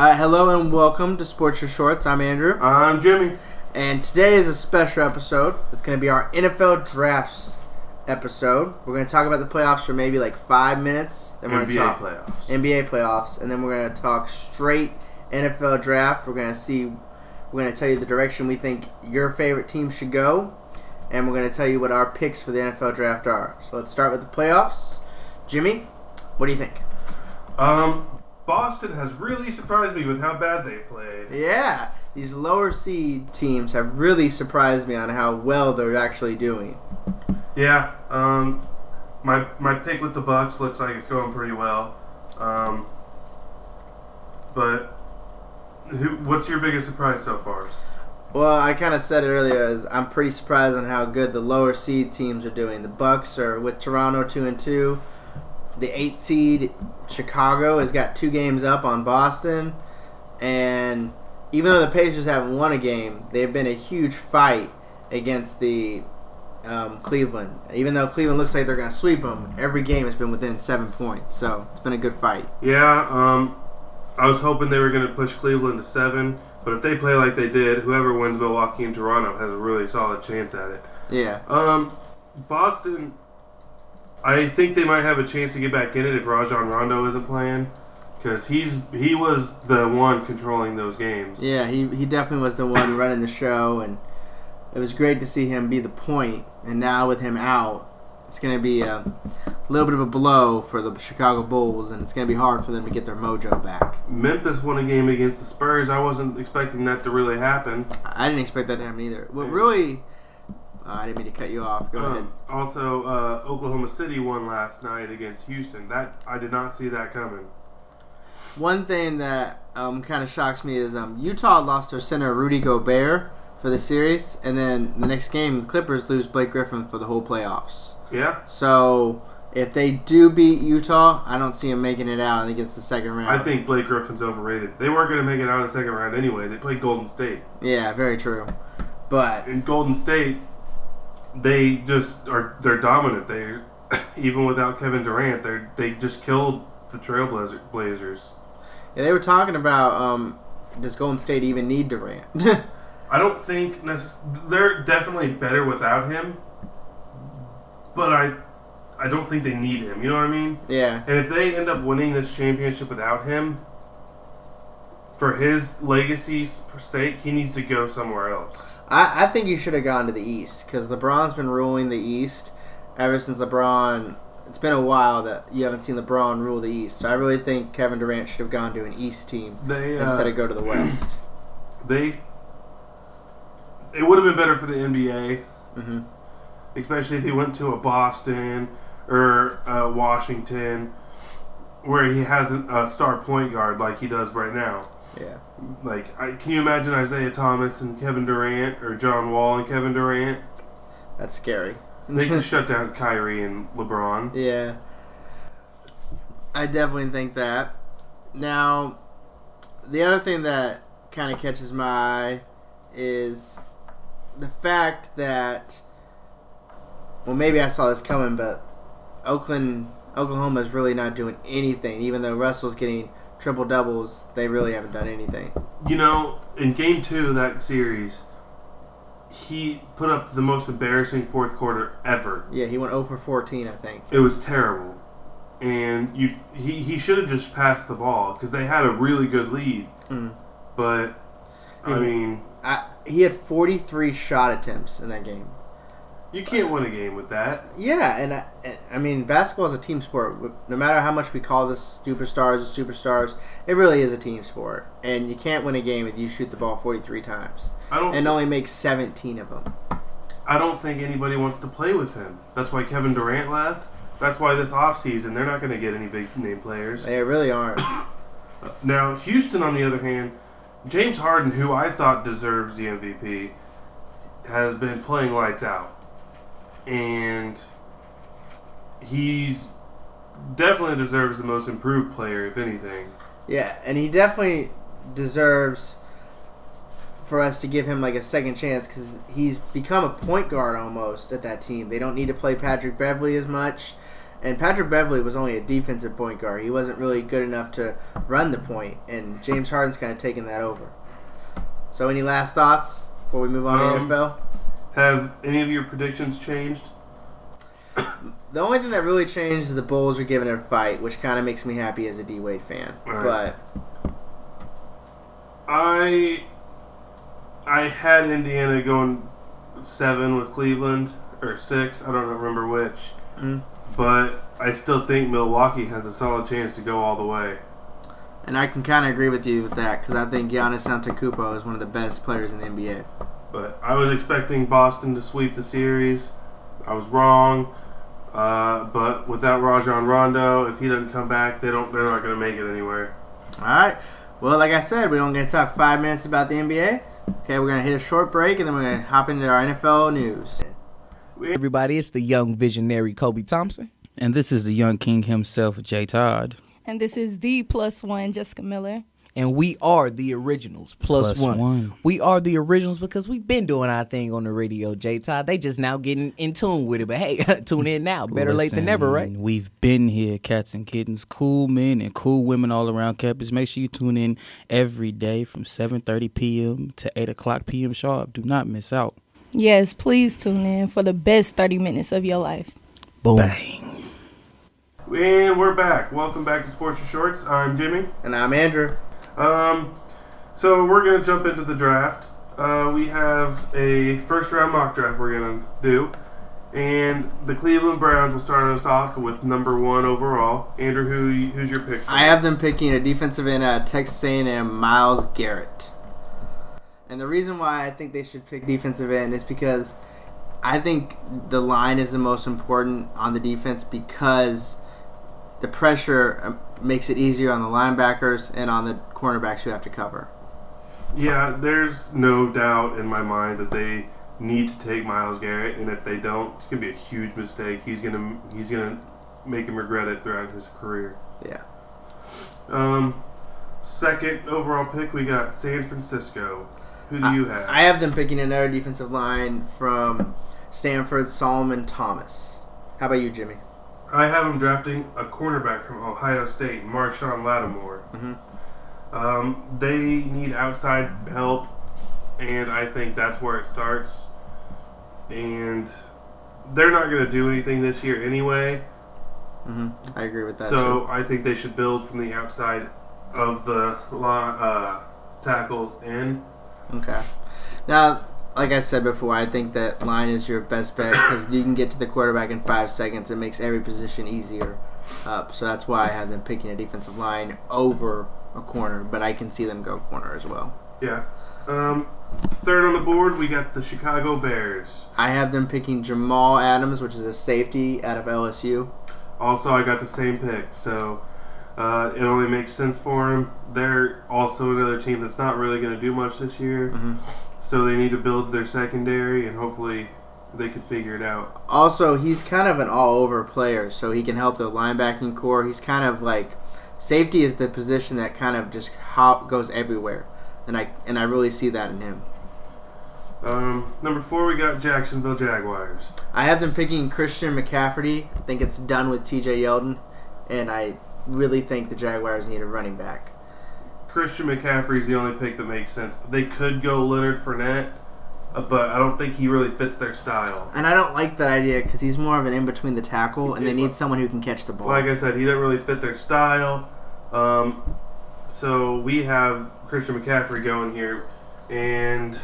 Hello and welcome to Sports Your Shorts. I'm Andrew. I'm Jimmy. And today is a special episode. It's going to be our NFL Drafts episode. We're going to talk about the playoffs for maybe like 5 minutes. Then we're going to talk NBA playoffs. And then we're going to talk straight NFL Draft. We're going to tell you the direction we think your favorite team should go. And we're going to tell you what our picks for the NFL Draft are. So let's start with the playoffs. Jimmy, what do you think? Boston has really surprised me with how bad they played. Yeah, these lower seed teams have really surprised me on how well they're actually doing. Yeah, my pick with the Bucks looks like it's going pretty well. But what's your biggest surprise so far? Well, I kind of said it earlier, is I'm pretty surprised on how good the lower seed teams are doing. The Bucks are with Toronto 2-2. The 8 seed Chicago has got 2 games up on Boston, and even though the Pacers haven't won a game, they've been a huge fight against the Cleveland. Even though Cleveland looks like they're going to sweep them, every game has been within 7 points, so it's been a good fight. Yeah, I was hoping they were going to push Cleveland to 7, but if they play like they did, whoever wins Milwaukee and Toronto has a really solid chance at it. Yeah. Boston, I think they might have a chance to get back in it if Rajon Rondo isn't playing, because he was the one controlling those games. Yeah, he definitely was the one running the show, and it was great to see him be the point. And now with him out, it's going to be a little bit of a blow for the Chicago Bulls, and it's going to be hard for them to get their mojo back. Memphis won a game against the Spurs. I wasn't expecting that to really happen. I didn't expect that to happen either. What really... I didn't mean to cut you off. Go ahead. Also, Oklahoma City won last night against Houston. That I did not see that coming. One thing that kind of shocks me is Utah lost their center Rudy Gobert for the series, and then the next game the Clippers lose Blake Griffin for the whole playoffs. Yeah. So if they do beat Utah, I don't see them making it out against the second round. I think Blake Griffin's overrated. They weren't going to make it out of the second round anyway. They played Golden State. Yeah, very true. But in Golden State, they're dominant. They even without Kevin Durant, they just killed the Trailblazers. Yeah, they were talking about does Golden State even need Durant? I don't think they're definitely better without him, but I don't think they need him. You know what I mean? Yeah. And if they end up winning this championship without him, for his legacy's sake, he needs to go somewhere else. I think he should have gone to the East, because LeBron's been ruling the East ever since LeBron. It's been a while that you haven't seen LeBron rule the East. So I really think Kevin Durant should have gone to an East team instead of go to the West. It would have been better for the NBA, especially if he went to a Boston or Washington, where he has a star point guard like he does right now. Yeah. Can you imagine Isaiah Thomas and Kevin Durant, or John Wall and Kevin Durant? That's scary. They can shut down Kyrie and LeBron. Yeah. I definitely think that. Now, the other thing that kind of catches my eye is the fact that, well, maybe I saw this coming, but Oklahoma is really not doing anything, even though Russell's getting triple doubles. They really haven't done anything. You know, in Game 2 of that series, he put up the most embarrassing fourth quarter ever. Yeah, he went 0 for 14, I think. It was terrible, and he should have just passed the ball because they had a really good lead. But he had 43 shot attempts in that game. You can't win a game with that. Yeah, and I mean, basketball is a team sport. No matter how much we call this superstars, it really is a team sport. And you can't win a game if you shoot the ball 43 times and only make 17 of them. I don't think anybody wants to play with him. That's why Kevin Durant left. That's why this offseason they're not going to get any big-name players. They really aren't. Now, Houston, on the other hand, James Harden, who I thought deserves the MVP, has been playing lights out. And he's definitely deserves the most improved player, if anything. Yeah, and he definitely deserves for us to give him like a second chance, because he's become a point guard almost at that team. They don't need to play Patrick Beverley as much, And Patrick Beverley was only a defensive point guard. He wasn't really good enough to run the point, and James Harden's kind of taken that over. So any last thoughts before we move on to NFL? Have any of your predictions changed? The only thing that really changed is the Bulls are giving it a fight, which kind of makes me happy as a D-Wade fan. Right. But I had Indiana going 7 with Cleveland, or 6, I don't remember which. But I still think Milwaukee has a solid chance to go all the way. And I can kind of agree with you with that, because I think Giannis Antetokounmpo is one of the best players in the NBA. But I was expecting Boston to sweep the series. I was wrong. But without Rajon Rondo, if he doesn't come back, they're not going to make it anywhere. All right. Well, like I said, we're only going to talk 5 minutes about the NBA. Okay, we're going to hit a short break, and then we're going to hop into our NFL news. Everybody, it's the young visionary Kobe Thompson. And this is the young king himself, Jay Todd. And this is the +1, Jessica Miller. And we are the originals, plus one. We are the originals because we've been doing our thing on the radio, J-Todd. They just now getting in tune with it. But hey, tune in now. Better late than never, right? We've been here, cats and kittens, cool men and cool women all around campus. Make sure you tune in every day from 7:30 p.m. to 8 o'clock p.m. sharp. Do not miss out. Yes, please tune in for the best 30 minutes of your life. Boom. Bang. And we're back. Welcome back to Sports and Shorts. I'm Jimmy. And I'm Andrew. So we're going to jump into the draft. We have a first-round mock draft we're going to do. And the Cleveland Browns will start us off with number 1 overall. Andrew, who's your pick? I have them picking a defensive end out of Texas A&M, Myles Garrett. And the reason why I think they should pick defensive end is because I think the line is the most important on the defense because the pressure makes it easier on the linebackers and on the cornerbacks who have to cover. Yeah, there's no doubt in my mind that they need to take Myles Garrett, and if they don't, it's gonna be a huge mistake. He's gonna make him regret it throughout his career. Yeah. Second overall pick, we got San Francisco. Who do you have? I have them picking another defensive line from Stanford, Solomon Thomas. How about you, Jimmy? I have them drafting a cornerback from Ohio State, Marshawn Lattimore. They need outside help, and I think that's where it starts. And they're not going to do anything this year anyway. I agree with that, So too. I think they should build from the outside of the tackles in. Okay. Now, like I said before, I think that line is your best bet because you can get to the quarterback in 5 seconds. It makes every position easier. So that's why I have them picking a defensive line over a corner, but I can see them go corner as well. Yeah. Third on the board, we got the Chicago Bears. I have them picking Jamal Adams, which is a safety out of LSU. Also, I got the same pick, so it only makes sense for them. They're also another team that's not really going to do much this year, so they need to build their secondary, and hopefully they can figure it out. Also, he's kind of an all-over player, so he can help the linebacking core. He's kind of like safety is the position that kind of just goes everywhere, and I really see that in him. Number 4, we got Jacksonville Jaguars. I have them picking Christian McCaffrey. I think it's done with T.J. Yeldon, and I really think the Jaguars need a running back. Christian McCaffrey's the only pick that makes sense. They could go Leonard Fournette, but I don't think he really fits their style. And I don't like that idea because he's more of an in-between the tackle, and they need someone who can catch the ball. Like I said, he doesn't really fit their style. So we have Christian McCaffrey going here, and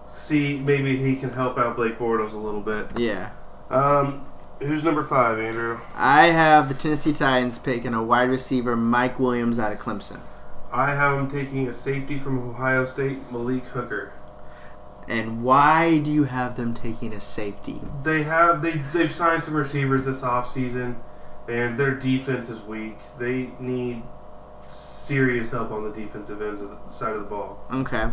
see maybe he can help out Blake Bortles a little bit. Yeah. Who's number 5, Andrew? I have the Tennessee Titans picking a wide receiver, Mike Williams, out of Clemson. I have him taking a safety from Ohio State, Malik Hooker. And why do you have them taking a safety? They've signed some receivers this offseason, and their defense is weak. They need serious help on the defensive end of the side of the ball. Okay.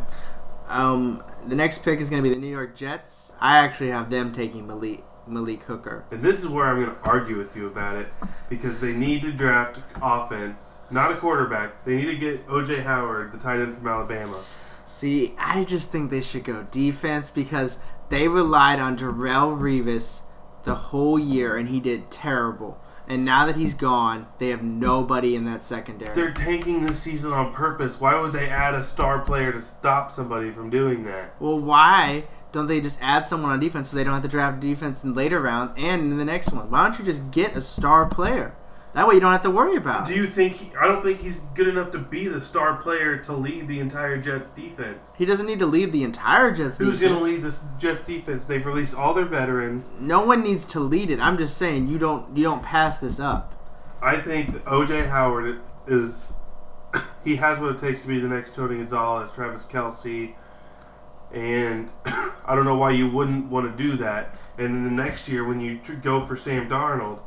The next pick is going to be the New York Jets. I actually have them taking Malik Hooker. And this is where I'm going to argue with you about it, because they need to draft offense, not a quarterback. They need to get O.J. Howard, the tight end from Alabama. See, I just think they should go defense because they relied on Darrelle Revis the whole year, and he did terrible. And now that he's gone, they have nobody in that secondary. They're tanking this season on purpose. Why would they add a star player to stop somebody from doing that? Well, why don't they just add someone on defense so they don't have to draft defense in later rounds and in the next one? Why don't you just get a star player? That way you don't have to worry about it. Do you think... I don't think he's good enough to be the star player to lead the entire Jets defense. He doesn't need to lead the entire Jets defense. Who's going to lead this Jets defense? They've released all their veterans. No one needs to lead it. I'm just saying you don't pass this up. I think that O.J. Howard is... he has what it takes to be the next Tony Gonzalez, Travis Kelce, and I don't know why you wouldn't want to do that. And then the next year when you go for Sam Darnold,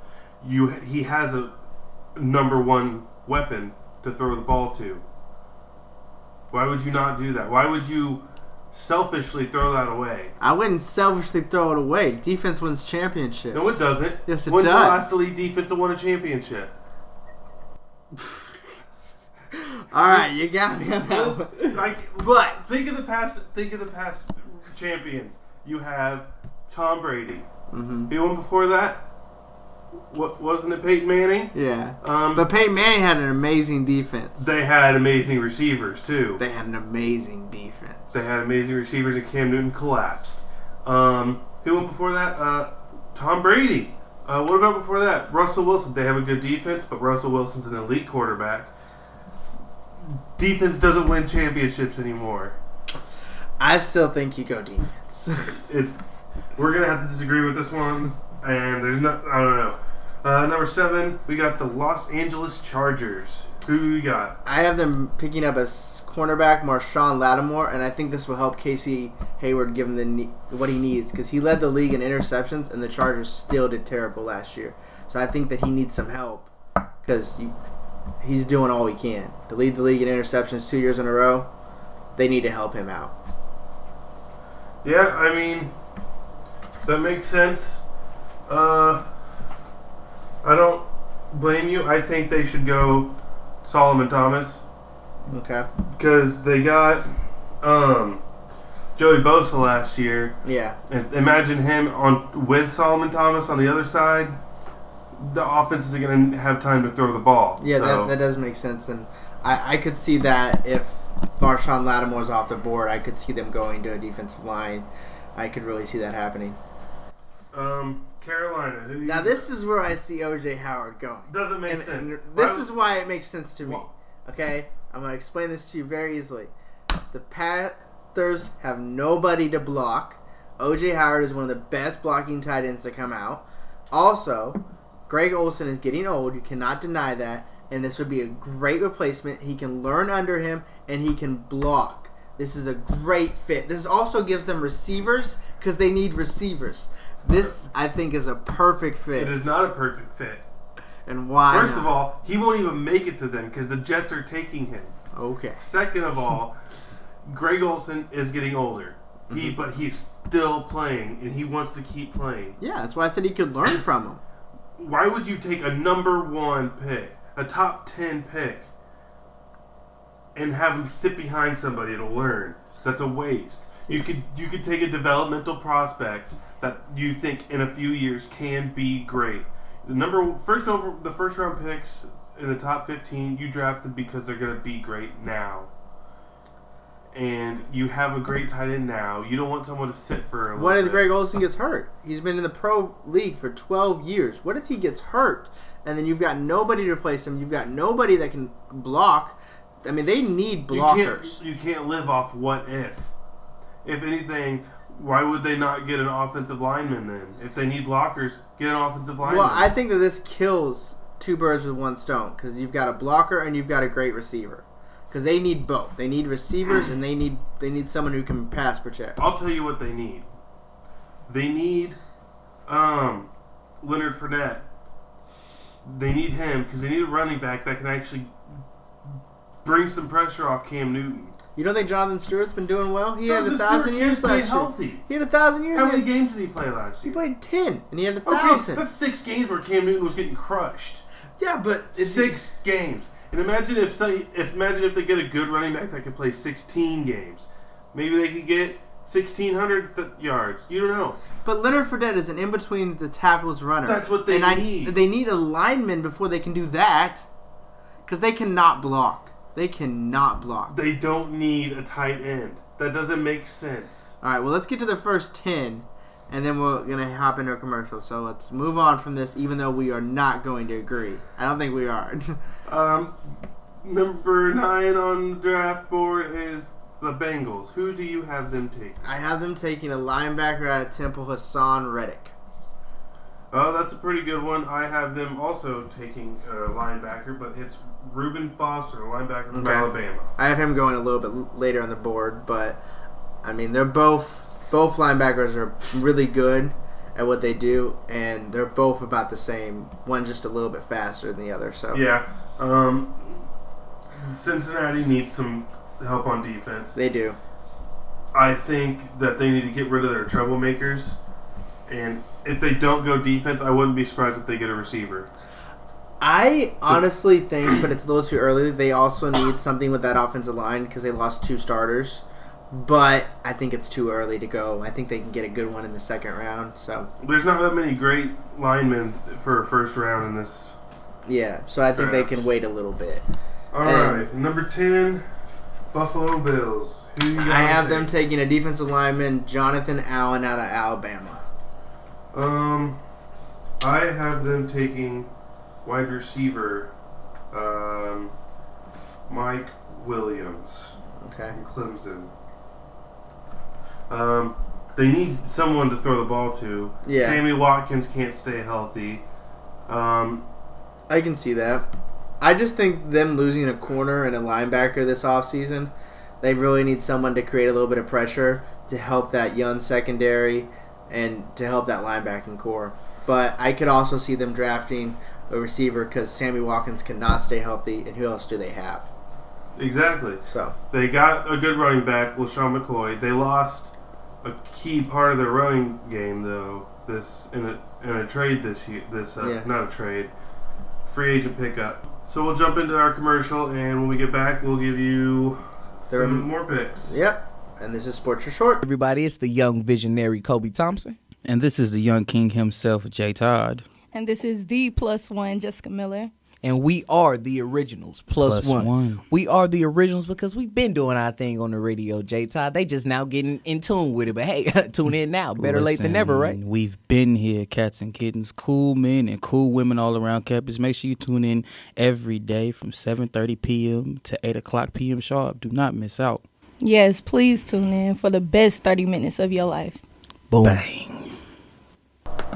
he has a number one weapon to throw the ball to. Why would you not do that? Why would you selfishly throw that away? I wouldn't selfishly throw it away. Defense wins championships. No, it doesn't. Yes, it When's does. the last elite defense that won a championship? All right, you got me on that one. But think of the past champions. You have Tom Brady. Mm-hmm. The one before that, what wasn't it? Peyton Manning. Yeah. But Peyton Manning had an amazing defense. They had amazing receivers too. They had an amazing defense. They had amazing receivers, and Cam Newton collapsed. Who went before that? Tom Brady. What about before that? Russell Wilson. They have a good defense, but Russell Wilson's an elite quarterback. Defense doesn't win championships anymore. I still think you go defense. We're gonna have to disagree with this one, and there's no. I don't know. Number 7, we got the Los Angeles Chargers. Who we got? I have them picking up as cornerback Marshawn Lattimore, and I think this will help Casey Hayward give him what he needs because he led the league in interceptions, and the Chargers still did terrible last year. So I think that he needs some help because he's doing all he can to lead the league in interceptions 2 years in a row. They need to help him out. Yeah, I mean, that makes sense. I don't blame you. I think they should go Solomon Thomas. Okay. Because they got Joey Bosa last year. Yeah. And imagine him with Solomon Thomas on the other side. The offense is going to have time to throw the ball. Yeah, so. that does make sense. And I could see that if Marshawn Lattimore's off the board, I could see them going to a defensive line. I could really see that happening. Carolina. Now, this is where I see O.J. Howard going. Doesn't make sense. And this is why it makes sense to me. Okay? I'm going to explain this to you very easily. The Panthers have nobody to block. O.J. Howard is one of the best blocking tight ends to come out. Also, Greg Olsen is getting old. You cannot deny that. And this would be a great replacement. He can learn under him, and he can block. This is a great fit. This also gives them receivers because they need receivers. This, I think, is a perfect fit. It is not a perfect fit. And why First of all, he won't even make it to them because the Jets are taking him. Okay. Second of all, Greg Olsen is getting older. But he's still playing, and he wants to keep playing. Yeah, that's why I said he could learn from him. Why would you take a number 1 pick, a top 10 pick, and have him sit behind somebody to learn? That's a waste. You could take a developmental prospect that you think in a few years can be great. The first round picks in the top 15 you draft them because they're going to be great now. And you have a great tight end now. You don't want someone to sit for a little What if bit. Greg Olsen gets hurt? He's been in the pro league for 12 years. What if he gets hurt? And then you've got nobody to replace him. You've got nobody that can block. I mean, they need blockers. You can't live off what if. If anything, why would they not get an offensive lineman then? If they need blockers, get an offensive lineman. Well, I think that this kills 2 birds with 1 stone because you've got a blocker and you've got a great receiver. Because they need both. They need receivers and they need someone who can pass protect. I'll tell you what they need. They need Leonard Fournette. They need him because they need a running back that can actually bring some pressure off Cam Newton. You don't think Jonathan Stewart's been doing well? He had Jonathan 1,000 Stewart years can't last stay year. healthy. He had 1,000 years. How many games did he play last He year? played 10, and he had Okay, 1,000. that's 6 games where Cam Newton was getting crushed. Yeah, but it's 6 games. And imagine if they get a good running back that could play 16 games. Maybe they could get 1,600 yards. You don't know. But Leonard Fournette is an in-between the tackles runner. That's what they need. They need a lineman before they can do that. Because they cannot block. They cannot block. They don't need a tight end. That doesn't make sense. All right, well, let's get to the first 10, and then we're going to hop into a commercial. So let's move on from this, even though we are not going to agree. I don't think we are. Number 9 on the draft board is the Bengals. Who do you have them take? I have them taking a linebacker out of Temple, Hassan Reddick. Oh, that's a pretty good one. I have them also taking a linebacker, but it's Reuben Foster, a linebacker from Alabama. I have him going a little bit later on the board, but, I mean, they're both linebackers are really good at what they do, and they're both about the same. One just a little bit faster than the other. So yeah. Cincinnati needs some help on defense. They do. I think that they need to get rid of their troublemakers, and if they don't go defense, I wouldn't be surprised if they get a receiver. I honestly think, but it's a little too early, they also need something with that offensive line because they lost 2 starters. But I think it's too early to go. I think they can get a good one in the second round. So there's not that many great linemen for a first round in this. Yeah, so I think they can wait a little bit. All right, number 10, Buffalo Bills. Who you got? I have them taking a defensive lineman, Jonathan Allen, out of Alabama. I have them taking wide receiver, Mike Williams. Okay. From Clemson. They need someone to throw the ball to. Yeah. Sammy Watkins can't stay healthy. I can see that. I just think them losing a corner and a linebacker this offseason, they really need someone to create a little bit of pressure to help that young secondary and to help that linebacking core. But I could also see them drafting a receiver because Sammy Watkins cannot stay healthy, and who else do they have? Exactly. So they got a good running back, LaShawn McCoy. They lost a key part of their running game though. This in a trade this year. Not a trade, free agent pickup. So we'll jump into our commercial, and when we get back, we'll give you some more picks. Yep. And this is Sports Your Short. Everybody, it's the young visionary Kobe Thompson. And this is the young king himself, Jay Todd. And this is the +1, Jessica Miller. And we are the originals, plus one. We are the originals because we've been doing our thing on the radio, J Todd. They just now getting in tune with it. But hey, tune in now. Better late than never, right? We've been here, cats and kittens, cool men and cool women all around campus. Make sure you tune in every day from 7:30 p.m. to 8 o'clock p.m. sharp. Do not miss out. Yes, please tune in for the best 30 minutes of your life. Boom. Bang.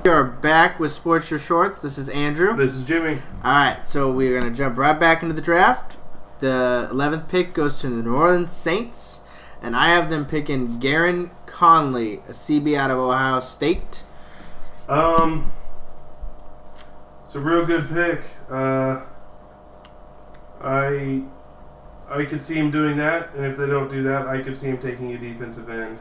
We are back with Sports Your Shorts. This is Andrew. This is Jimmy. Alright, so we're going to jump right back into the draft. The 11th pick goes to the New Orleans Saints, and I have them picking Garin Conley, a CB out of Ohio State. It's a real good pick. I could see him doing that, and if they don't do that, I could see him taking a defensive end.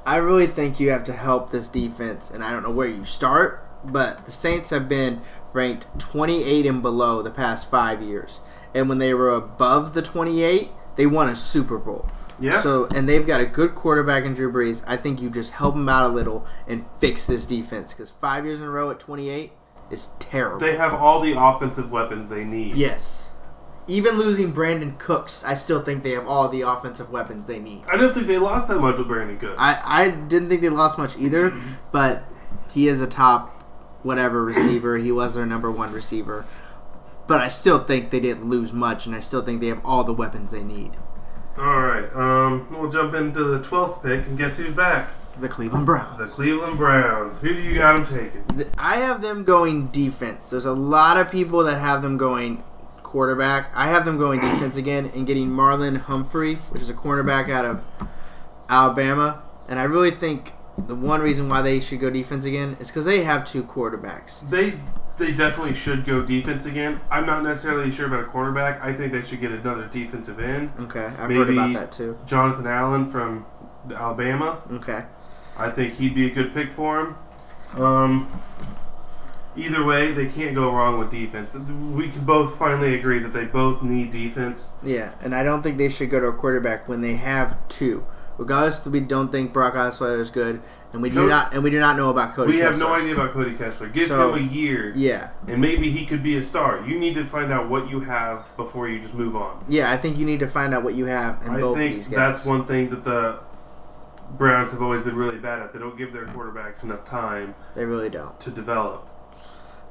I really think you have to help this defense, and I don't know where you start, but the Saints have been ranked 28 and below the past 5 years. And when they were above the 28, they won a Super Bowl. Yeah. So, and they've got a good quarterback in Drew Brees. I think you just help them out a little and fix this defense, because 5 years in a row at 28 is terrible. They have all the offensive weapons they need. Yes. Even losing Brandon Cooks, I still think they have all the offensive weapons they need. I don't think they lost that much with Brandon Cooks. I didn't think they lost much either, but he is a top whatever receiver. He was their number 1 receiver. But I still think they didn't lose much, and I still think they have all the weapons they need. All right. We'll jump into the 12th pick, and guess who's back? The Cleveland Browns. The Cleveland Browns. Who do you got them taking? I have them going defense. There's a lot of people that have them going quarterback. I have them going defense again and getting Marlon Humphrey, which is a cornerback out of Alabama. And I really think the one reason why they should go defense again is because they have 2 quarterbacks. They definitely should go defense again. I'm not necessarily sure about a cornerback. I think they should get another defensive end. Okay, I've heard about that too. Jonathan Allen from Alabama. Okay. I think he'd be a good pick for him. Either way, they can't go wrong with defense. We can both finally agree that they both need defense. Yeah, and I don't think they should go to a quarterback when they have 2. Regardless, we don't think Brock Osweiler is good, and we do not know about Cody. We Kessler. have no idea about Cody Kessler. Give him a year, and maybe he could be a star. You need to find out what you have before you just move on. Yeah, I think you need to find out what you have in both of these guys. That's one thing that the Browns have always been really bad at. They don't give their quarterbacks enough time. They really don't. To develop.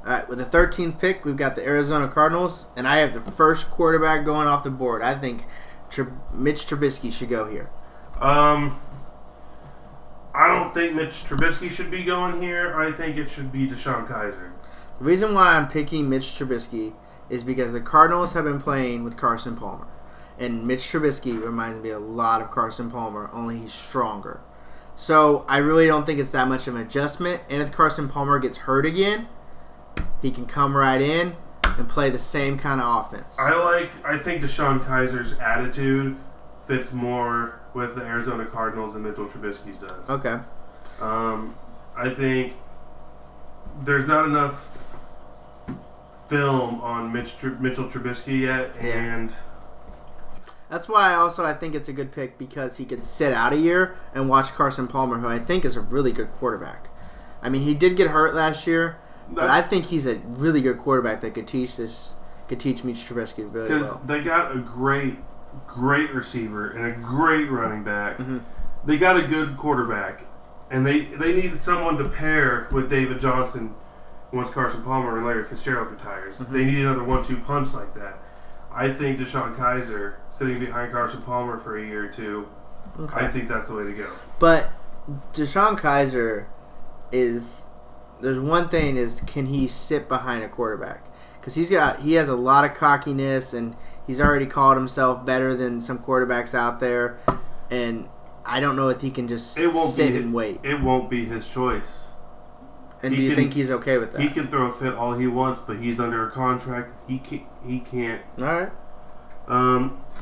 All right, with the 13th pick, we've got the Arizona Cardinals, and I have the first quarterback going off the board. I think Mitch Trubisky should go here. I don't think Mitch Trubisky should be going here. I think it should be Deshaun Kaiser. The reason why I'm picking Mitch Trubisky is because the Cardinals have been playing with Carson Palmer. And Mitch Trubisky reminds me a lot of Carson Palmer, only he's stronger. So I really don't think it's that much of an adjustment. And if Carson Palmer gets hurt again, he can come right in and play the same kind of offense. I think Deshaun Kaiser's attitude fits more with the Arizona Cardinals than Mitchell Trubisky's does. Okay. I think there's not enough film on Mitchell Trubisky yet, and that's why I think it's a good pick because he could sit out a year and watch Carson Palmer, who I think is a really good quarterback. I mean, he did get hurt last year, but I think he's a really good quarterback that could teach Mitch Trubisky really well. Because they got a great receiver and a great running back. Mm-hmm. They got a good quarterback, and they needed someone to pair with David Johnson once Carson Palmer and Larry Fitzgerald retires. Mm-hmm. They need another 1-2 punch like that. I think Deshaun Kaiser sitting behind Carson Palmer for a year or two. Okay. I think that's the way to go. But Deshaun Kaiser there's one thing is, can he sit behind a quarterback? Because he has a lot of cockiness, and he's already called himself better than some quarterbacks out there. And I don't know if he can just sit and wait. It won't be his choice. And do you think he's okay with that? He can throw a fit all he wants, but he's under a contract. He can't. All right.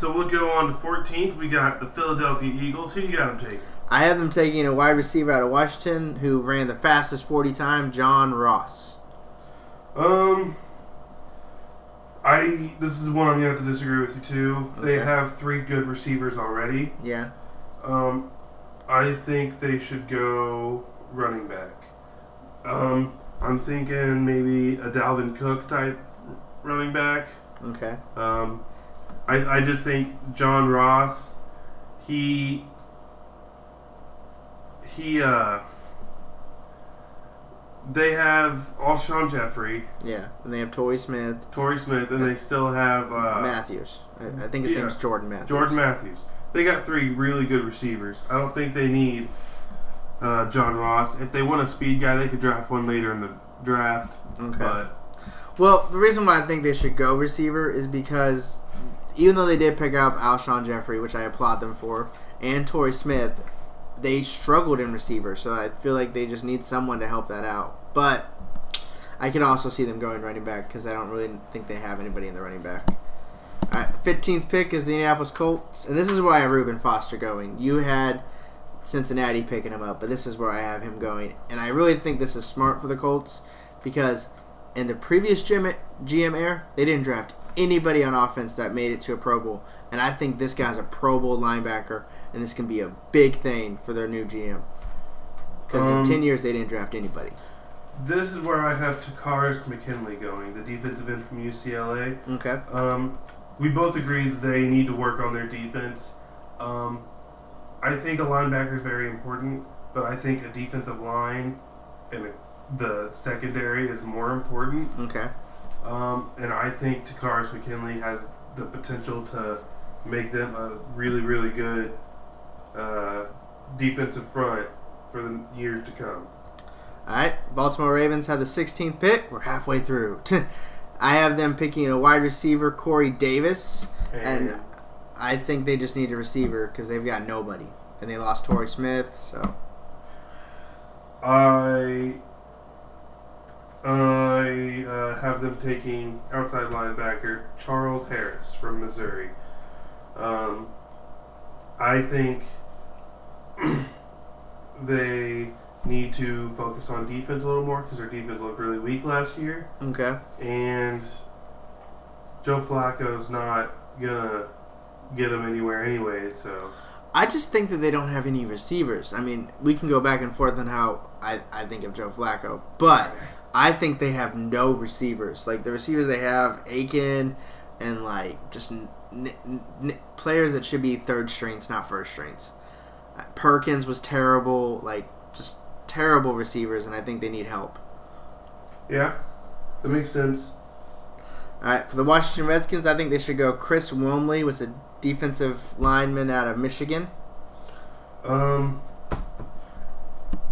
So we'll go on to 14th. We got the Philadelphia Eagles. Who you got them taking? I have them taking a wide receiver out of Washington who ran the fastest 40 time, John Ross. This is one I'm going to have to disagree with you too. Okay. They have 3 good receivers already. Yeah. I think they should go running back. I'm thinking maybe a Dalvin Cook type running back. Okay. I just think John Ross, they have Alshon Jeffrey. Yeah, and they have Torrey Smith, and they still have Matthews. I think his name's Jordan Matthews. Jordan Matthews. They got 3 really good receivers. I don't think they need John Ross. If they want a speed guy, they could draft one later in the draft. Okay. Well, the reason why I think they should go receiver is because even though they did pick up Alshon Jeffrey, which I applaud them for, and Torrey Smith, they struggled in receiver, so I feel like they just need someone to help that out. But I could also see them going running back because I don't really think they have anybody in the running back. All right, 15th pick is the Indianapolis Colts, and this is where I have Reuben Foster going. You had Cincinnati picking him up, but this is where I have him going. And I really think this is smart for the Colts because in the previous GM era, they didn't draft anybody on offense that made it to a Pro Bowl. And I think this guy's a Pro Bowl linebacker, and this can be a big thing for their new GM. Because in 10 years, they didn't draft anybody. This is where I have Takaris McKinley going, the defensive end from UCLA. Okay. We both agree that they need to work on their defense. I think a linebacker is very important, but I think a defensive line and the secondary is more important. Okay. And I think Takaris McKinley has the potential to make them a really, really good defensive front for the years to come. All right. Baltimore Ravens have the 16th pick. We're halfway through. I have them picking a wide receiver, Corey Davis, and I think they just need a receiver because they've got nobody. And they lost Torrey Smith, so. I have them taking outside linebacker Charles Harris from Missouri. I think they need to focus on defense a little more because their defense looked really weak last year. Okay. And Joe Flacco's not going to get them anywhere anyway, so. I just think that they don't have any receivers. I mean, we can go back and forth on how I think of Joe Flacco, but I think they have no receivers. Like, the receivers they have, Aiken, and, like, just players that should be third strings, not first strings. Perkins was terrible, like, just terrible receivers, and I think they need help. Yeah, that makes sense. All right, for the Washington Redskins, I think they should go Chris Wormley, was a defensive lineman out of Michigan.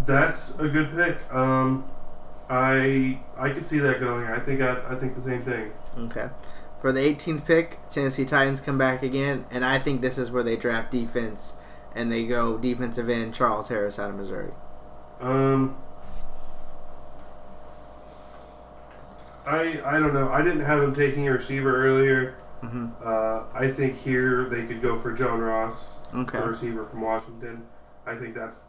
That's a good pick. I could see that going. I think the same thing. Okay. For the 18th pick, Tennessee Titans come back again, and I think this is where they draft defense, and they go defensive end Charles Harris out of Missouri. I don't know. I didn't have him taking a receiver earlier. Mm-hmm. I think here they could go for John Ross, Okay. a receiver from Washington. I think that's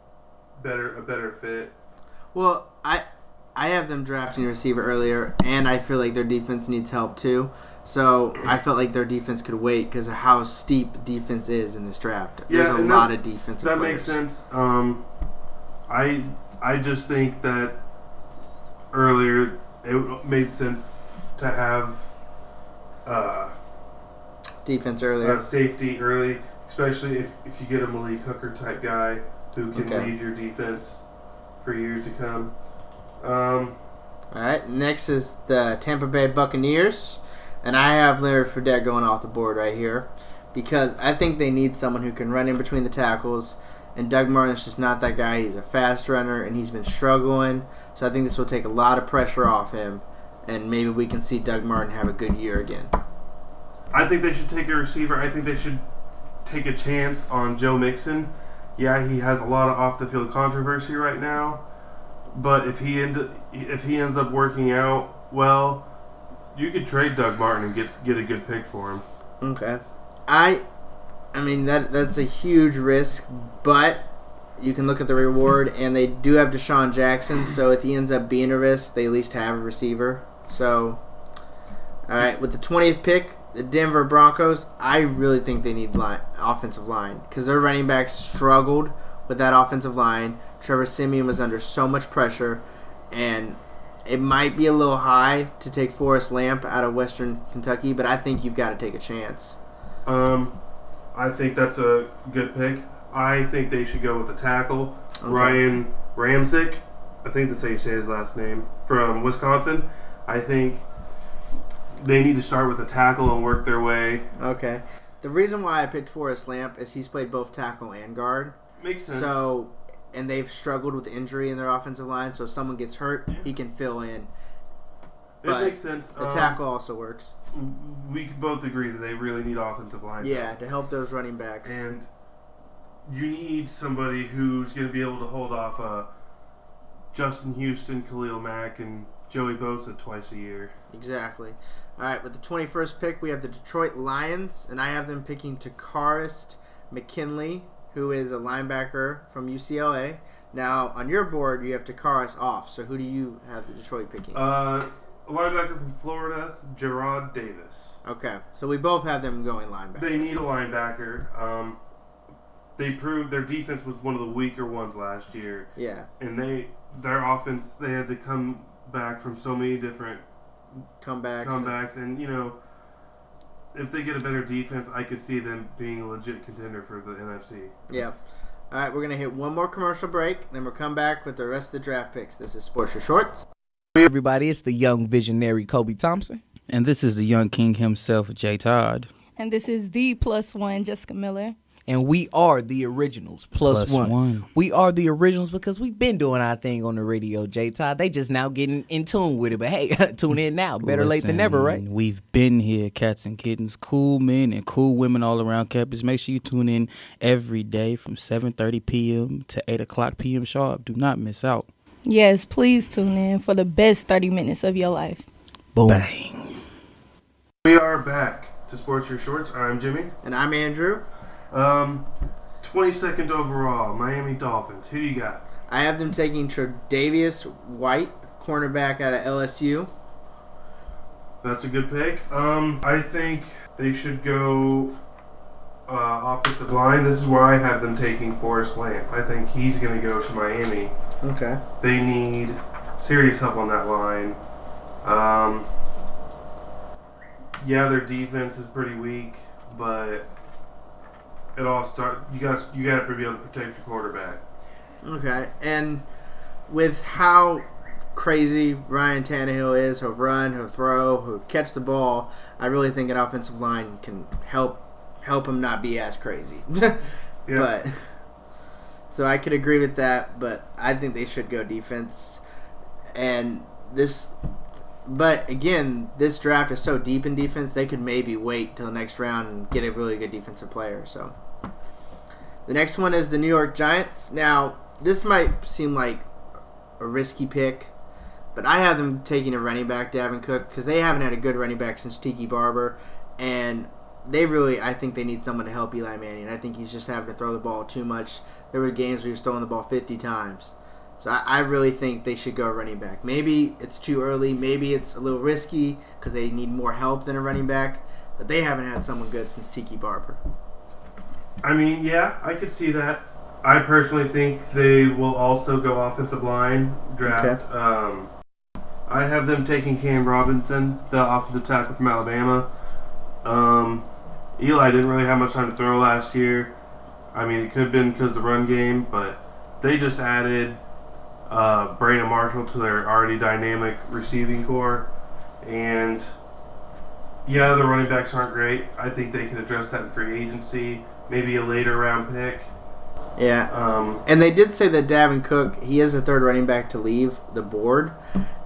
a better fit. Well, I have them drafting a receiver earlier, and I feel like their defense needs help too. So I felt like their defense could wait because of how steep defense is in this draft. There's a lot of defensive that players. That makes sense. I just think that earlier it made sense to have defense earlier. Safety early, especially if you get a Malik Hooker type guy who can lead your defense for years to come. All right, next is the Tampa Bay Buccaneers, and I have Leonard Fournette going off the board right here because I think they need someone who can run in between the tackles, and Doug Martin's just not that guy. He's a fast runner, and he's been struggling, so I think this will take a lot of pressure off him, and maybe we can see Doug Martin have a good year again. I think they should take a receiver. I think they should take a chance on Joe Mixon. Yeah, he has a lot of off-the-field controversy right now, but if he ends up working out well, you could trade Doug Martin and get a good pick for him. Okay, I mean that's a huge risk, but you can look at the reward, and they do have Deshaun Jackson. So if he ends up being a risk, they at least have a receiver. So, all right, with the 20th pick, the Denver Broncos, I really think they need offensive line because their running backs struggled with that offensive line. Trevor Siemian was under so much pressure, and it might be a little high to take Forrest Lamp out of Western Kentucky, but I think you've got to take a chance. I think that's a good pick. I think they should go with the tackle, Okay. Ryan Ramczyk. I think that's how you say his last name, from Wisconsin. I think they need to start with a tackle and work their way. Okay. The reason why I picked Forrest Lamp is he's played both tackle and guard. Makes sense. So, and they've struggled with injury in their offensive line, so if someone gets hurt, he can fill in. But it makes sense. The tackle also works. We can both agree that they really need offensive line. Yeah, to help those running backs. And you need somebody who's going to be able to hold off Justin Houston, Khalil Mack, and Joey Bosa twice a year. Exactly. All right, with the 21st pick, we have the Detroit Lions, and I have them picking Takaris McKinley, who is a linebacker from UCLA. Now, on your board, you have Takaris off, so who do you have the Detroit picking? A linebacker from Florida, Gerard Davis. Okay, so we both have them going linebacker. They need a linebacker. They proved their defense was one of the weaker ones last year. Yeah. And their offense, they had to come back from so many different comebacks, and if they get a better defense, I could see them being a legit contender for the NFC. Yeah. All right, we're going to hit one more commercial break, then we'll come back with the rest of the draft picks. This is Sports Your Shorts. Hey everybody, it's the young visionary Kobe Thompson. And this is the young king himself, Jay Todd. And this is the +1, Jessica Miller. And we are the originals, plus one. We are the originals because we've been doing our thing on the radio, J Todd. They just now getting in tune with it. But hey, tune in now. Better late than never, right? We've been here, cats and kittens, cool men and cool women all around campus. Make sure you tune in every day from 7:30 p.m. to 8 o'clock p.m. sharp. Do not miss out. Yes, please tune in for the best 30 minutes of your life. Boom. Bang. We are back to Sports Your Shorts. I'm Jimmy. And I'm Andrew. 22nd overall, Miami Dolphins. Who do you got? I have them taking Tre'Davious White, cornerback out of LSU. That's a good pick. I think they should go offensive line, this is where I have them taking Forrest Lamp. I think he's going to go to Miami. Okay. They need serious help on that line. Yeah, their defense is pretty weak, but it all starts. You got to be able to protect your quarterback. Okay, and with how crazy Ryan Tannehill is, he'll run, he'll throw, he'll catch the ball. I really think an offensive line can help him not be as crazy. Yeah. But so I could agree with that, but I think they should go defense. And this, but again, this draft is so deep in defense, they could maybe wait till the next round and get a really good defensive player. So the next one is the New York Giants. Now, this might seem like a risky pick, but I have them taking a running back, Dalvin Cook, because they haven't had a good running back since Tiki Barber, and I think they need someone to help Eli Manning. I think he's just having to throw the ball too much. There were games where he was throwing the ball 50 times. So I really think they should go running back. Maybe it's too early. Maybe it's a little risky because they need more help than a running back. But they haven't had someone good since Tiki Barber. I mean, yeah, I could see that. I personally think they will also go offensive line draft. Okay. I have them taking Cam Robinson, the offensive tackle from Alabama. Eli didn't really have much time to throw last year. I mean, it could have been because of the run game, but they just added Brandon Marshall to their already dynamic receiving core. And, yeah, the running backs aren't great. I think they can address that in free agency, maybe a later round pick. Yeah. And they did say that Dalvin Cook, he is the third running back to leave the board.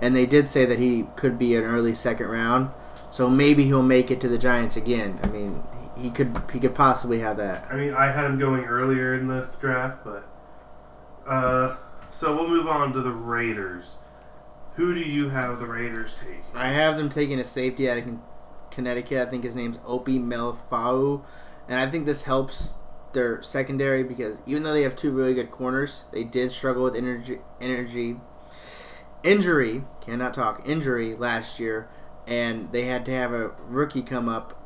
And they did say that he could be an early second round. So maybe he'll make it to the Giants again. I mean, he could possibly have that. I mean, I had him going earlier in the draft, but so we'll move on to the Raiders. Who do you have the Raiders take? I have them taking a safety out of Connecticut. I think his name's Opie Melfau. And I think this helps their secondary because even though they have two really good corners, they did struggle with injury last year. And they had to have a rookie come up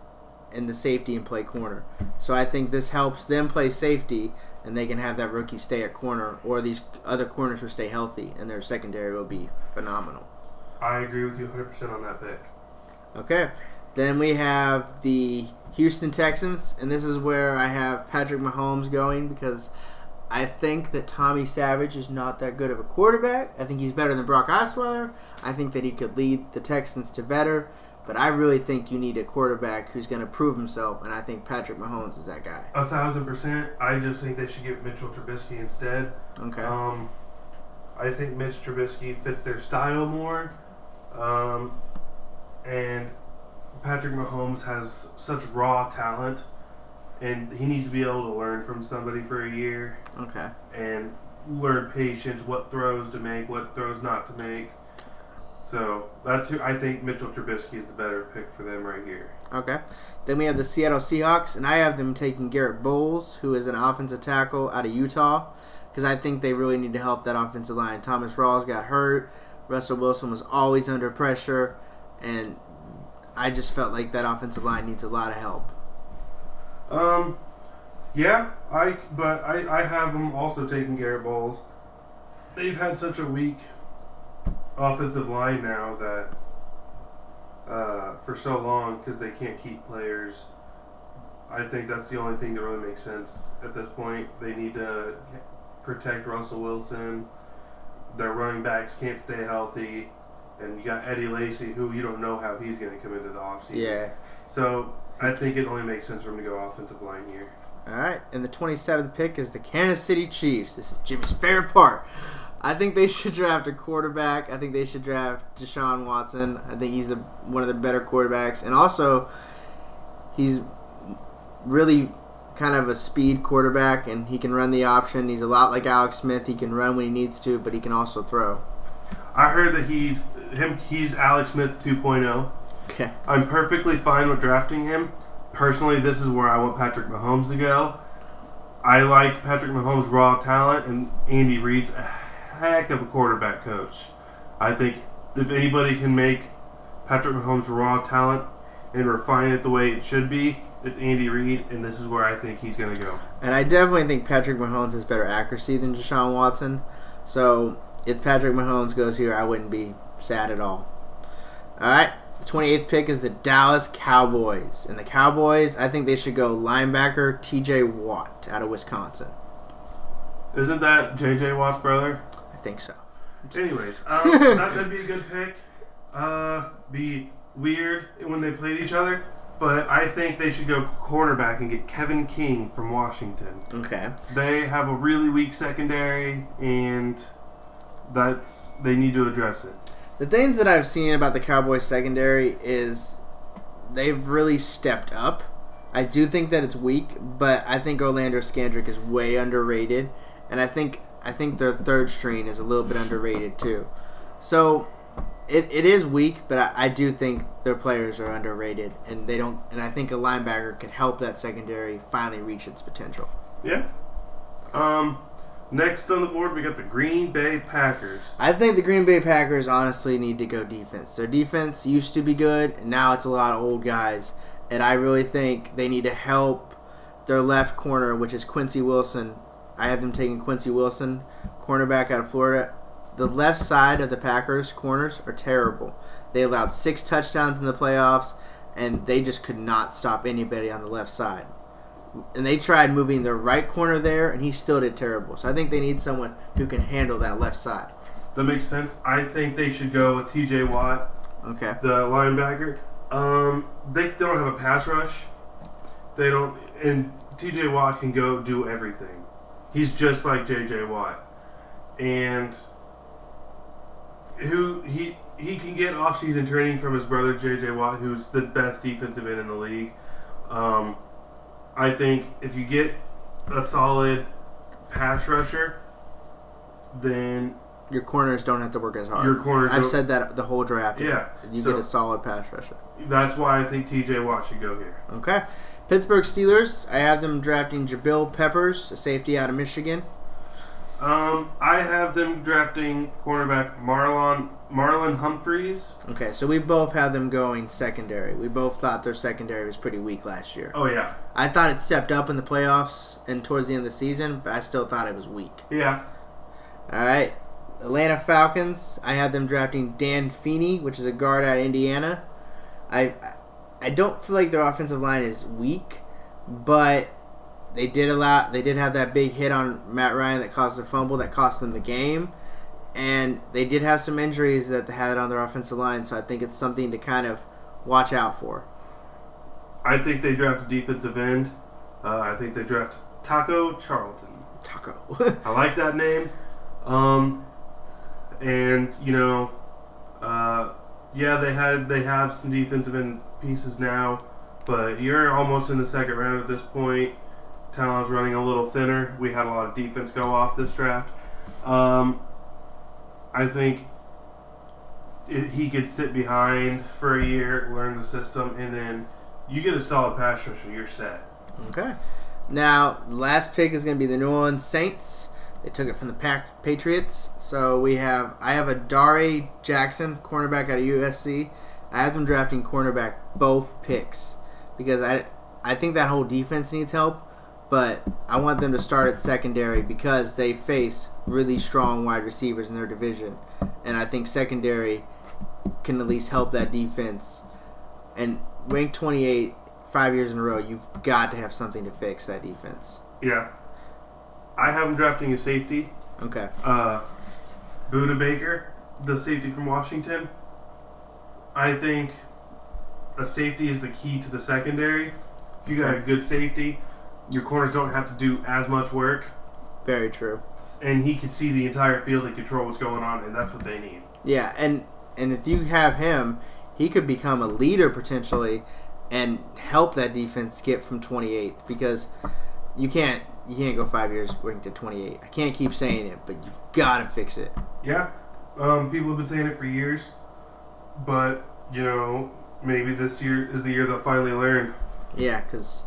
in the safety and play corner. So I think this helps them play safety, and they can have that rookie stay at corner, or these other corners will stay healthy, and their secondary will be phenomenal. I agree with you 100% on that pick. Okay. Then we have the Houston Texans, and this is where I have Patrick Mahomes going because I think that Tommy Savage is not that good of a quarterback. I think he's better than Brock Osweiler. I think that he could lead the Texans to better, but I really think you need a quarterback who's going to prove himself, and I think Patrick Mahomes is that guy. 1,000%. I just think they should give Mitchell Trubisky instead. Okay. I think Mitch Trubisky fits their style more, and Patrick Mahomes has such raw talent, and he needs to be able to learn from somebody for a year. Okay. And learn patience, what throws to make, what throws not to make. So that's who I think Mitchell Trubisky is the better pick for them right here. Okay. Then we have the Seattle Seahawks, and I have them taking Garrett Bowles, who is an offensive tackle out of Utah, because I think they really need to help that offensive line. Thomas Rawls got hurt. Russell Wilson was always under pressure, and I just felt like that offensive line needs a lot of help. Yeah, I have them also taking Garrett Bowles. They've had such a weak offensive line now that for so long because they can't keep players. I think that's the only thing that really makes sense at this point. They need to protect Russell Wilson. Their running backs can't stay healthy. And you got Eddie Lacy, who you don't know how he's going to come into the offseason. Yeah. So I think it only makes sense for him to go offensive line here. All right. And the 27th pick is the Kansas City Chiefs. This is Jimmy's favorite part. I think they should draft a quarterback. I think they should draft Deshaun Watson. I think he's one of the better quarterbacks. And also, he's really kind of a speed quarterback, and he can run the option. He's a lot like Alex Smith. He can run when he needs to, but he can also throw. I heard that he's Alex Smith 2.0. Okay. I'm perfectly fine with drafting him. Personally, this is where I want Patrick Mahomes to go. I like Patrick Mahomes' raw talent, and Andy Reid's a heck of a quarterback coach. I think if anybody can make Patrick Mahomes' raw talent and refine it the way it should be, It's Andy Reid, and this is where I think he's going to go. And I definitely think Patrick Mahomes has better accuracy than Deshaun Watson. So if Patrick Mahomes goes here, I wouldn't be sad at all. All right. The 28th pick is the Dallas Cowboys. And the Cowboys, I think they should go linebacker T.J. Watt out of Wisconsin. Isn't that J.J. Watt's brother? I think so. Anyways, that'd be a good pick. Be weird when they played each other. But I think they should go cornerback and get Kevin King from Washington. Okay. They have a really weak secondary, and they need to address it. The things that I've seen about the Cowboys secondary is they've really stepped up. I do think that it's weak, but I think Orlando Scandrick is way underrated, and I think their third string is a little bit underrated too. So it is weak, but I do think their players are underrated, and they don't. And I think a linebacker can help that secondary finally reach its potential. Yeah. Next on the board, we got the Green Bay Packers. I think the Green Bay Packers honestly need to go defense. Their defense used to be good, and now it's a lot of old guys. And I really think they need to help their left corner, which is Quincy Wilson. I have them taking Quincy Wilson, cornerback out of Florida. The left side of the Packers corners are terrible. They allowed 6 touchdowns in the playoffs, and they just could not stop anybody on the left side. And they tried moving their right corner there, and he still did terrible. So I think they need someone who can handle that left side. That makes sense. I think they should go with T.J. Watt, Okay. the linebacker. They don't have a pass rush. They don't, and T.J. Watt can go do everything. He's just like J.J. Watt, and he can get off-season training from his brother J.J. Watt, who's the best defensive end in the league. I think if you get a solid pass rusher, then your corners don't have to work as hard. Your corners I've don't- said that the whole draft. Yeah. You So- get a solid pass rusher. that's why I think T.J. Watt should go here. Okay. Pittsburgh Steelers, I have them drafting Jabril Peppers, a safety out of Michigan. I have them drafting cornerback Marlon Humphreys. Okay, so we both have them going secondary. We both thought their secondary was pretty weak last year. Oh, yeah. I thought it stepped up in the playoffs and towards the end of the season, but I still thought it was weak. Yeah. All right. Atlanta Falcons, I have them drafting Dan Feeney, which is a guard out of Indiana. I don't feel like their offensive line is weak, but they did have that big hit on Matt Ryan that caused a fumble that cost them the game, and they did have some injuries that they had on their offensive line, so I think it's something to kind of watch out for. I think they draft a defensive end. I think they draft Taco Charlton. Taco. I like that name. And they have some defensive end pieces now, but you're almost in the second round at this point. Talent's running a little thinner. We had a lot of defense go off this draft. I think he could sit behind for a year, learn the system, and then you get a solid pass rusher, you're set. Okay. Now, the last pick is going to be the New Orleans Saints. They took it from the Patriots. So I have Adare Jackson, cornerback out of USC. I have them drafting cornerback both picks because I think that whole defense needs help, but I want them to start at secondary because they face really strong wide receivers in their division, and I think secondary can at least help that defense. And ranked 28 5 years in a row, you've got to have something to fix that defense. Yeah. I have them drafting a safety. Okay. Buda Baker, the safety from Washington. I think a safety is the key to the secondary. If you got a good safety, your corners don't have to do as much work. Very true. And he can see the entire field and control what's going on, and that's what they need. Yeah, and if you have him, he could become a leader potentially and help that defense get from 28th because you can't go 5 years ranked to 28. I can't keep saying it, but you've got to fix it. Yeah. People have been saying it for years, but, maybe this year is the year they'll finally learn. Yeah, because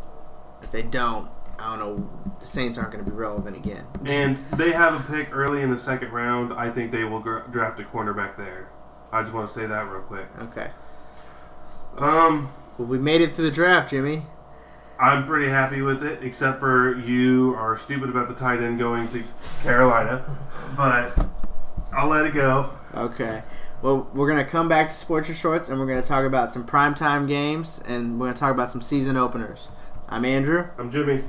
if they don't, I don't know, the Saints aren't going to be relevant again. And they have a pick early in the second round. I think they will draft a cornerback there. I just want to say that real quick. Okay. Well, Well, we made it to the draft, Jimmy. I'm pretty happy with it, except for you are stupid about the tight end going to Carolina. But I'll let it go. Okay. Well, we're going to come back to Sports Your Shorts, and we're going to talk about some primetime games, and we're going to talk about some season openers. I'm Andrew. I'm Jimmy.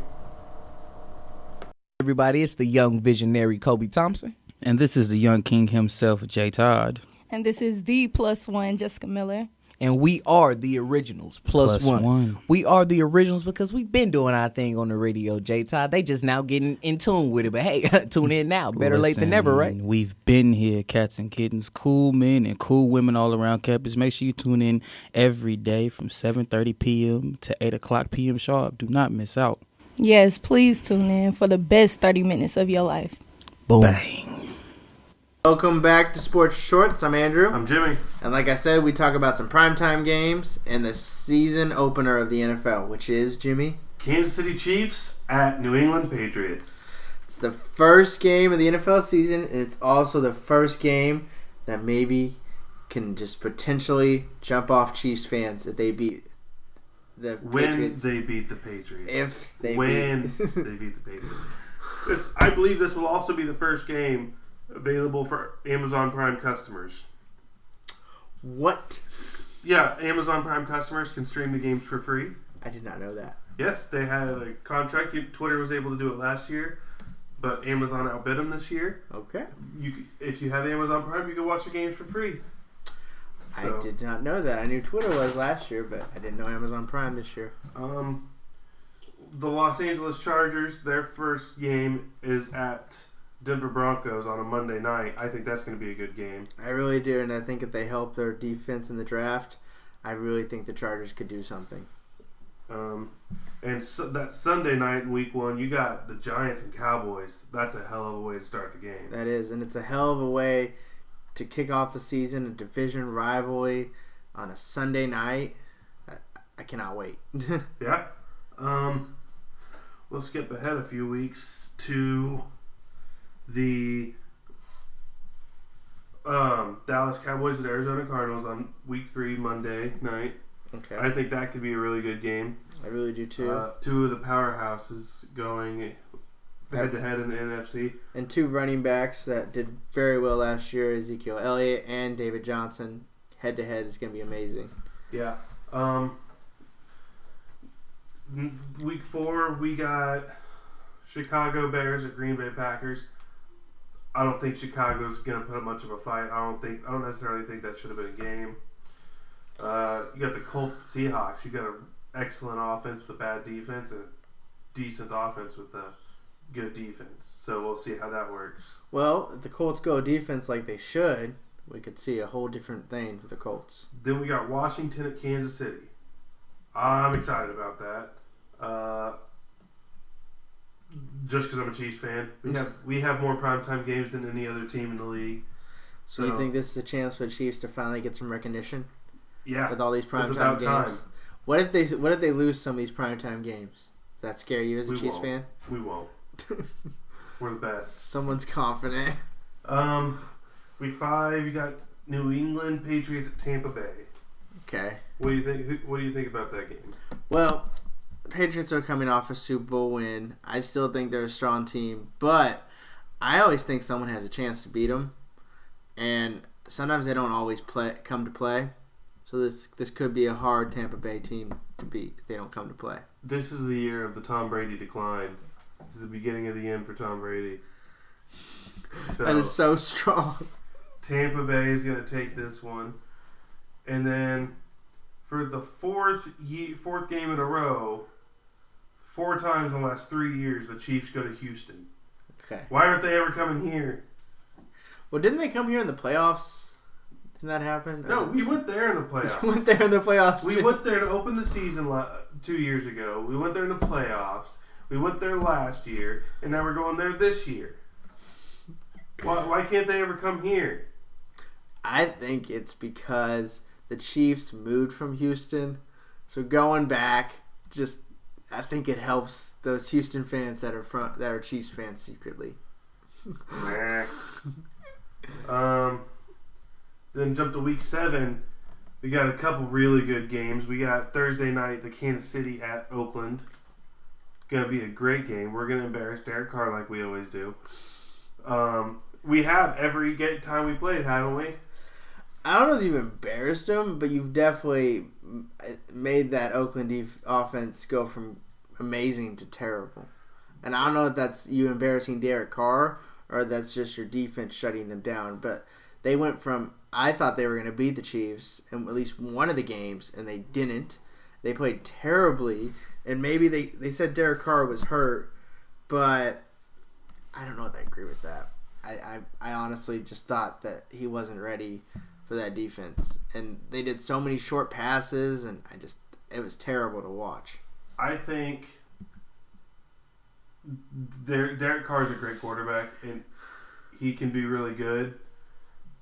Everybody, it's the young visionary Kobe Thompson. And this is the young king himself, Jay Todd. And this is the +1, Jessica Miller. And we are the originals, plus one. We are the originals because we've been doing our thing on the radio, J Todd. They just now getting in tune with it. But hey, tune in now. Better late than never, right? We've been here, cats and kittens, cool men and cool women all around campus. Make sure you tune in every day from 7:30 p.m. to 8 o'clock p.m. sharp. Do not miss out. Yes, please tune in for the best 30 minutes of your life. Boom. Bang. Welcome back to Sports Shorts. I'm Andrew. I'm Jimmy. And like I said, we talk about some primetime games and the season opener of the NFL, which is, Jimmy? Kansas City Chiefs at New England Patriots. It's the first game of the NFL season, and it's also the first game that maybe can just potentially jump off Chiefs fans if they beat the Patriots. When they beat the Patriots. If they when beat. they beat the Patriots. I believe this will also be the first game available for Amazon Prime customers. What? Yeah, Amazon Prime customers can stream the games for free. I did not know that. Yes, they had a contract. Twitter was able to do it last year, but Amazon outbid them this year. Okay. If you have Amazon Prime, you can watch the games for free. So, I did not know that. I knew Twitter was last year, but I didn't know Amazon Prime this year. The Los Angeles Chargers, their first game is at Denver Broncos on a Monday night. I think that's going to be a good game. I really do, and I think if they help their defense in the draft, I really think the Chargers could do something. And so that Sunday night in Week 1, you got the Giants and Cowboys. That's a hell of a way to start the game. That is, and it's a hell of a way to kick off the season, a division rivalry on a Sunday night. I cannot wait. Yeah. We'll skip ahead a few weeks to the Dallas Cowboys and Arizona Cardinals on Week 3 Monday night. Okay. I think that could be a really good game. I really do too. Two of the powerhouses going head-to-head in the NFC. And two running backs that did very well last year, Ezekiel Elliott and David Johnson. Head-to-head is going to be amazing. Yeah. Week 4, we got Chicago Bears at Green Bay Packers. I don't think Chicago's going to put up much of a fight. I don't necessarily think that should have been a game. You got the Colts and Seahawks. You got an excellent offense with a bad defense and a decent offense with a good defense. So we'll see how that works. Well, if the Colts go defense like they should, we could see a whole different thing for the Colts. Then we got Washington at Kansas City. I'm excited about that. Just because I'm a Chiefs fan. We have more primetime games than any other team in the league. So you think this is a chance for the Chiefs to finally get some recognition? Yeah. With all these primetime games. Time. What if they lose some of these primetime games? Does that scare you as a Chiefs fan? We won't. We're the best. Someone's confident. Week 5, you got New England Patriots at Tampa Bay. Okay. What do you think? What do you think about that game? Well, the Patriots are coming off a Super Bowl win. I still think they're a strong team, but I always think someone has a chance to beat them, and sometimes they don't always come to play. So this could be a hard Tampa Bay team to beat if they don't come to play. This is the year of the Tom Brady decline. This is the beginning of the end for Tom Brady. So, that is so strong. Tampa Bay is going to take this one. And then for the fourth game in a row, 4 times in the last 3 years, the Chiefs go to Houston. Okay. Why aren't they ever coming here? Well, didn't they come here in the playoffs? Didn't that happen? No, we went there in the playoffs. We went there in the playoffs. We went there to open the season 2 years ago. We went there in the playoffs. We went there last year, and now we're going there this year. Why can't they ever come here? I think it's because the Chiefs moved from Houston. So going back, I think it helps those Houston fans that are Chiefs fans secretly. Nah. Then jump to week 7. We got a couple really good games. We got Thursday night, the Kansas City at Oakland. going to be a great game. We're going to embarrass Derek Carr like we always do. We have every time we played, haven't we? I don't know if you've embarrassed them, but you've definitely made that Oakland offense go from amazing to terrible. And I don't know if that's you embarrassing Derek Carr or that's just your defense shutting them down. But they went from, I thought they were going to beat the Chiefs in at least one of the games, and they didn't. They played terribly, and maybe they said Derek Carr was hurt, but I don't know if I agree with that. I honestly just thought that he wasn't ready for that defense. And they did so many short passes, and it was terrible to watch. I think Derek Carr is a great quarterback, and he can be really good.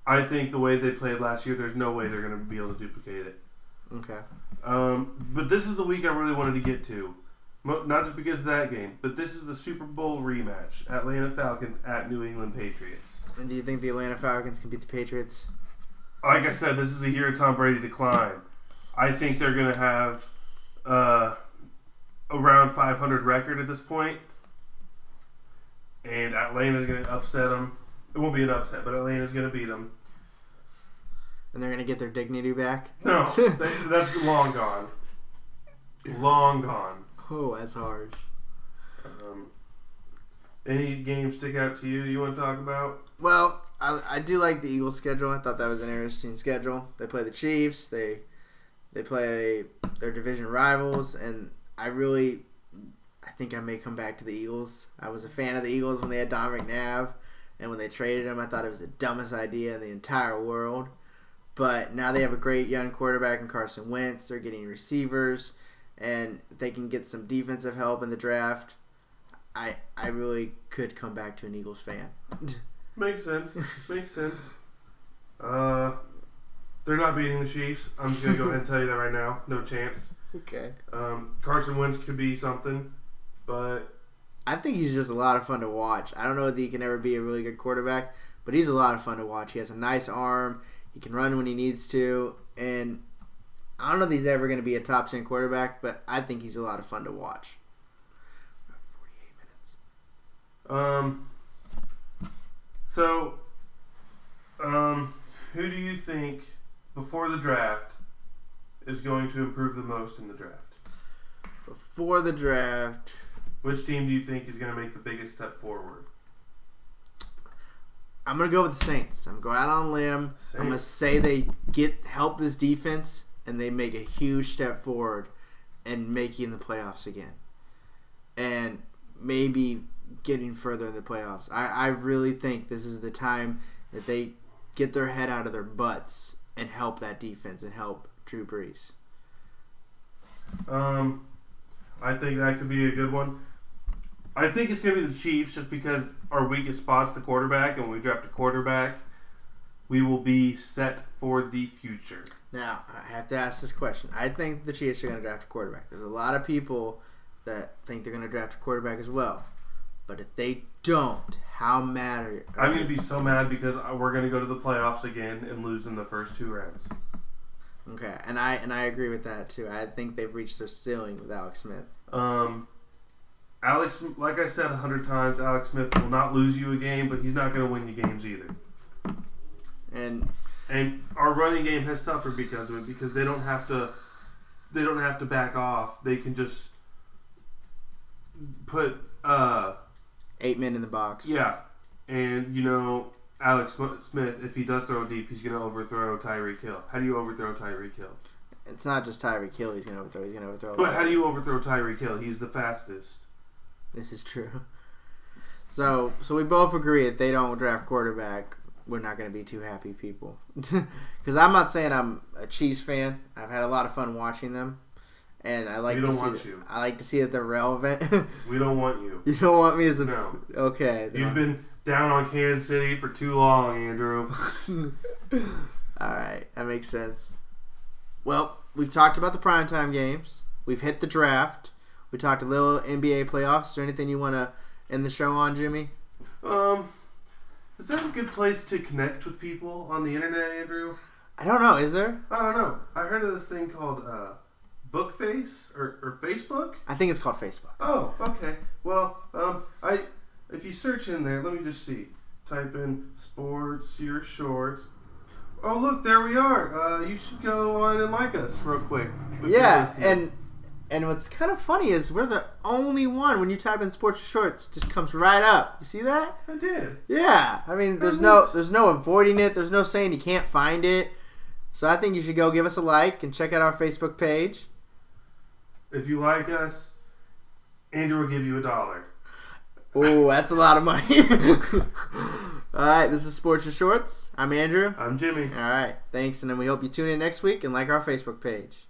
I think the way they played last year, there's no way they're going to be able to duplicate it. Okay. But this is the week I really wanted to get to. Not just because of that game, but this is the Super Bowl rematch. Atlanta Falcons at New England Patriots. And do you think the Atlanta Falcons can beat the Patriots? Like I said, this is the year of Tom Brady decline. I think they're going to have around 500 record at this point. And Atlanta's going to upset them. It won't be an upset, but Atlanta's going to beat them. And they're going to get their dignity back? No, that's long gone. Long gone. Oh, that's hard. Any games stick out to you you want to talk about? Well, I do like the Eagles' schedule. I thought that was an interesting schedule. They play the Chiefs. They play their division rivals, and I think I may come back to the Eagles. I was a fan of the Eagles when they had Don McNabb, and when they traded him, I thought it was the dumbest idea in the entire world. But now they have a great young quarterback in Carson Wentz. They're getting receivers, and they can get some defensive help in the draft. I really could come back to an Eagles fan. Makes sense. Makes sense. They're not beating the Chiefs. I'm just going to go ahead and tell you that right now. No chance. Okay. Carson Wentz could be something, but I think he's just a lot of fun to watch. I don't know if he can ever be a really good quarterback, but he's a lot of fun to watch. He has a nice arm. He can run when he needs to, and I don't know if he's ever going to be a top 10 quarterback, but I think he's a lot of fun to watch. 48 minutes. So, who do you think, before the draft, is going to improve the most in the draft? Before the draft, which team do you think is going to make the biggest step forward? I'm going to go with the Saints. I'm going to go out on a limb. I'm going to say they help this defense, and they make a huge step forward and making the playoffs again. And maybe getting further in the playoffs. I really think this is the time that they get their head out of their butts and help that defense and help Drew Brees. I think that could be a good one. I think it's going to be the Chiefs just because our weakest spot's the quarterback, and when we draft a quarterback, we will be set for the future. Now, I have to ask this question. I think the Chiefs are going to draft a quarterback. There's a lot of people that think they're going to draft a quarterback as well. But if they don't, how mad are you? I'm going to be so mad because we're going to go to the playoffs again and lose in the first 2 rounds. Okay, and I agree with that too. I think they've reached their ceiling with Alex Smith. Alex, like I said 100 times, Alex Smith will not lose you a game, but he's not going to win you games either. And our running game has suffered because of it, because they don't have to back off. They can just put 8 men in the box. Yeah, and Alex Smith, if he does throw deep, he's going to overthrow Tyreek Hill. How do you overthrow Tyreek Hill? It's not just Tyreek Hill he's going to overthrow. He's going to overthrow. But how do you overthrow Tyreek Hill? He's the fastest. This is true. So we both agree that they don't draft quarterback, we're not going to be too happy people. Because I'm not saying I'm a Chiefs fan. I've had a lot of fun watching them, and I like to see that they're relevant. We don't want you. You don't want me as a no. Okay. You've been down on Kansas City for too long, Andrew. All right, that makes sense. Well, we've talked about the primetime games. We've hit the draft. We talked a little NBA playoffs. Is there anything you want to end the show on, Jimmy? Is that a good place to connect with people on the internet, Andrew? I don't know. Is there? I don't know. I heard of this thing called Bookface or Facebook? I think it's called Facebook. Oh, okay. Well, if you search in there, let me just see. Type in sports, your shorts. Oh, look, there we are. You should go on and like us real quick. Yeah, and what's kind of funny is we're the only one, when you type in sports shorts, just comes right up. You see that? I did. Yeah. I mean, there's no avoiding it. There's no saying you can't find it. So I think you should go give us a like and check out our Facebook page. If you like us, Andrew will give you $1. Oh, that's a lot of money. All right, this is Sports Your Shorts. I'm Andrew. I'm Jimmy. All right, thanks, and then we hope you tune in next week and like our Facebook page.